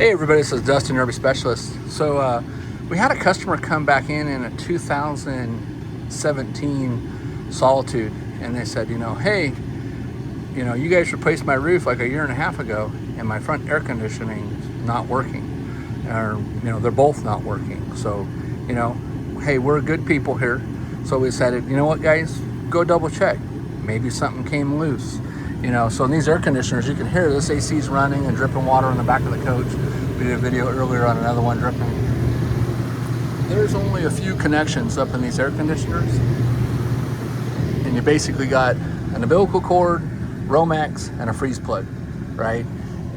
Hey everybody, this is Dustin, Derby Specialist. So we had a customer come back in a 2017 Solitude, and they said, hey, you guys replaced my roof like a year and a half ago, and my front air conditioning is not working, or they're both not working. So hey, we're good people here, so we decided, you know what, guys, go double check. Maybe something came loose. So in these air conditioners, you can hear this AC's running and dripping water on the back of the coach. We did a video earlier on another one dripping. There's only a few connections up in these air conditioners, and you basically got an umbilical cord, Romex, and a freeze plug, right?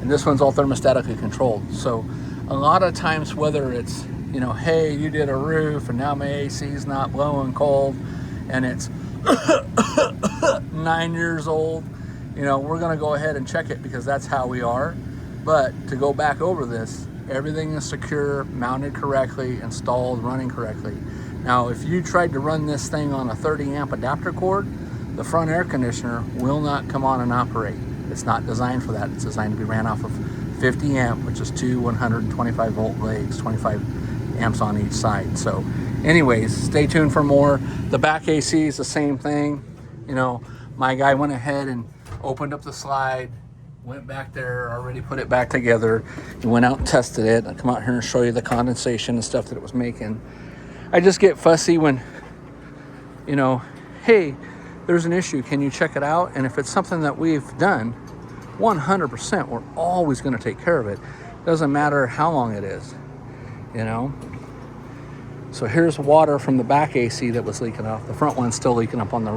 And this one's all thermostatically controlled. So a lot of times, whether it's, hey, you did a roof and now my AC's not blowing cold and it's 9 years old, we're going to go ahead and check it because that's how we are. But to go back over this, everything is secure, mounted correctly, installed, running correctly. Now, if you tried to run this thing on a 30 amp adapter cord, the front air conditioner will not come on and operate. It's not designed for that. It's designed to be ran off of 50 amp, which is two 125 volt blades, 25 amps on each side. So anyways, stay tuned for more. The back AC is the same thing. My guy went ahead and opened up the slide, went back there, already put it back together. He went out and tested it. I'll come out here and show you the condensation and stuff that it was making. I just get fussy when, hey, there's an issue. Can you check it out? And if it's something that we've done, 100%, we're always going to take care of it. Doesn't matter how long it is, So here's water from the back AC that was leaking off. The front one's still leaking up on the roof.